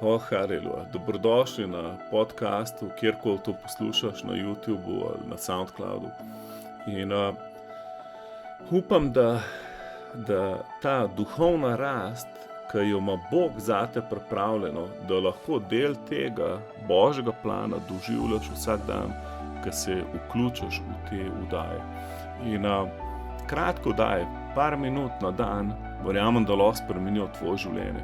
Haleluja. Dobrodošli na podcastu, kjerkoli to poslušaš, na YouTubu ali na SoundCloudu. In upam, da ta duhovna rast, ki jo ima Bog zate pripravljeno, da lahko del tega Božjega plana doživljaš vsak dan, ko se vključiš v te vdaje. In kratko daje, par minut na dan, verjamem, da lahko spremenijo tvoje življenje.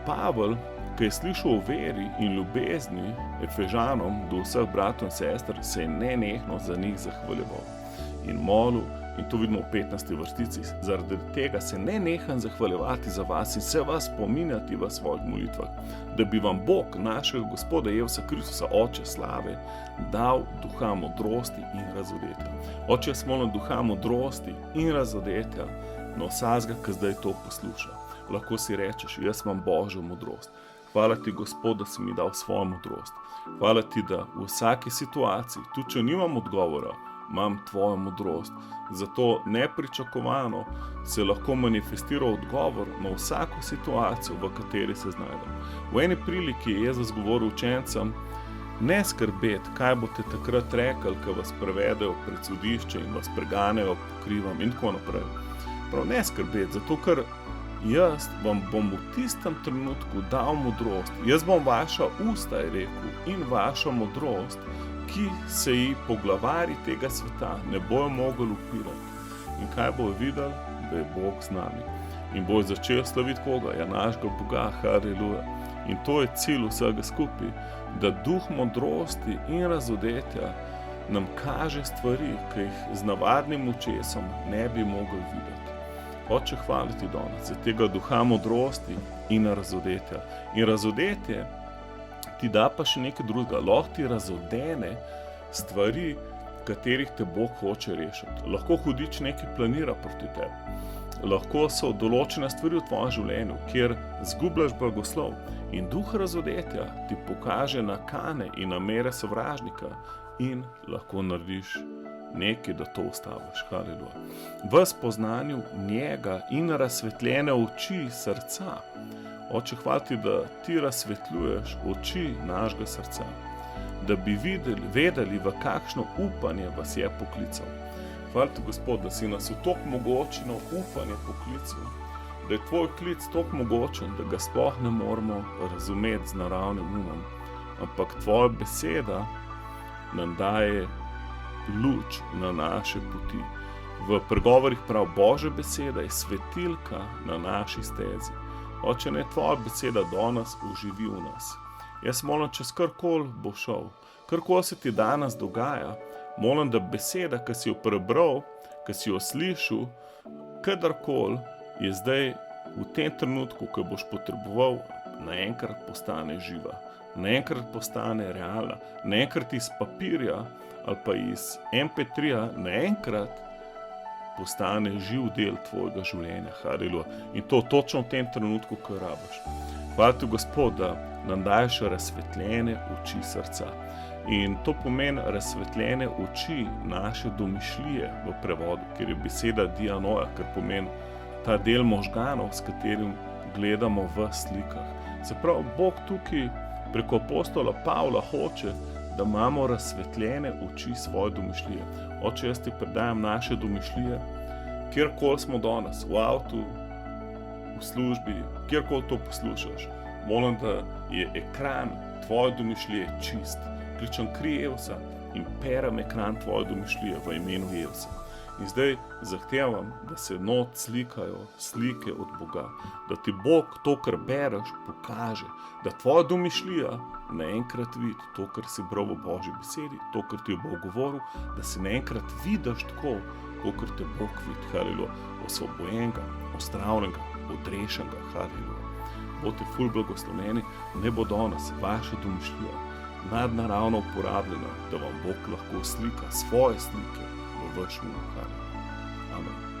Pavel, ki je slišal o veri in ljubezni Efežanom do vseh bratov in sester, se je nenehno za njih zahvaljeval in molil, in to vidimo v 15. vrstici. Zaradi tega se neneham zahvaljevati za vas in se vas spominjati v svojih molitvah, da bi vam Bog, našega Gospoda Jezusa Kristusa, Oče slave, dal duha modrosti in razodetja. Oče, jaz molim duha modrosti in razodetja na vsakega, ki zdaj to posluša. Lahko si rečeš, jaz imam Božjo modrost. Hvala ti, Gospod, da si mi dal svojo modrost. Hvala ti, da v vsaki situaciji, tudi če nimam odgovora, imam tvojo modrost. Zato nepričakovano se lahko manifestira odgovor na vsako situacijo, v kateri se znajdem. V eni priliki je Jezus govoril učencem, ne skrbeti, kaj boste takrat rekli, ko vas prevedejo pred sodišče in vas preganejo po krivem in tako naprej. Prav ne skrbeti, zato ker jaz vam bom v tistem trenutku dal modrost. Jaz bom vaša usta, je rekel, in vaša modrost, ki se ji poglavari tega sveta ne bojo mogli upirati. In kaj bojo videli? Da je Bog z nami. In bojo začeli slaviti koga? Ja, našega Boga, haleluja. In to je cilj vsega skupaj, da duh modrosti in razodetja nam kaže stvari, ki jih z navadnim očesom ne bi mogli videti. Oče, hvala ti danes za tega duha modrosti in razodetja. In razodetje ti da pa še nekaj drugega. Lahko ti razodene stvari, katerih te Bog hoče rešiti. Lahko hudič nekaj planira proti tebi. Lahko so določene stvari v tvojem življenju, kjer zgubljaš blagoslov. In duh razodetja ti pokaže nakane in namere sovražnika in lahko narediš nekaj, da to ustaviš. Haleluja. V spoznanju njega in razsvetljene oči srca. Oče, hvala ti, da ti razsvetljuješ oči našega srca, da bi vedeli, v kakšno upanje vas je poklical. Hvala ti, Gospod, da si nas v toliko mogočino upanje poklical, da je tvoj klic toliko mogočen, da ga sploh ne moremo razumeti z naravnim umom, ampak tvoja beseda nam daje luč na naše poti. V pregovorih prav Božja beseda je svetilka na naši stezi. Oče, naj tvoja beseda danes uživi v nas. Jaz molim, čez karkoli bo šel, karkoli se ti danes dogaja, molim, da beseda, ki si jo prebral, ki si jo slišal, kadarkoli je zdaj v tem trenutku, ko boš potreboval, naenkrat postane živa, naenkrat postane realna, naenkrat iz papirja ali pa iz MP3-ja naenkrat postane živ del tvojega življenja. Haleluja. In to točno v tem trenutku, ko rabiš. Hvala ti, Gospod, da nam daješ razsvetljene oči srca. In to pomeni razsvetljene oči naše domišljije v prevodu, ker je beseda dianoja, ker pomeni ta del možganov, s katerim gledamo v slikah. Se pravi, Bog tukaj preko apostola Pavla hoče, da imamo razsvetljene oči svoje domišljije. Oče, jaz ti predajam naše domišljije, kjerkoli smo danes, v avtu, v službi, kjerkoli to poslušaš. Molim, da je ekran tvoje domišljije čist. Kličem kri Jezusa in perem ekran tvoje domišljije v imenu Jezusa. In zdaj zahtevam, da se not slikajo slike od Boga, da ti Bog to, kar bereš, pokaže, da tvoja domišljija naenkrat vidi to, kar si bral v Božji besedi, to, kar ti je Bog govoril, da si naenkrat vidiš tako, kot te Bog vidi. Haleluja. Osvobojenega, ozdravljenega, odrešenega. Haleluja. Bote ful blagoslovljeni, ne bo danes vaša domišljija nadnaravno uporabljena, da vam Bog lahko slika svoje slike v vaš umor. Amen.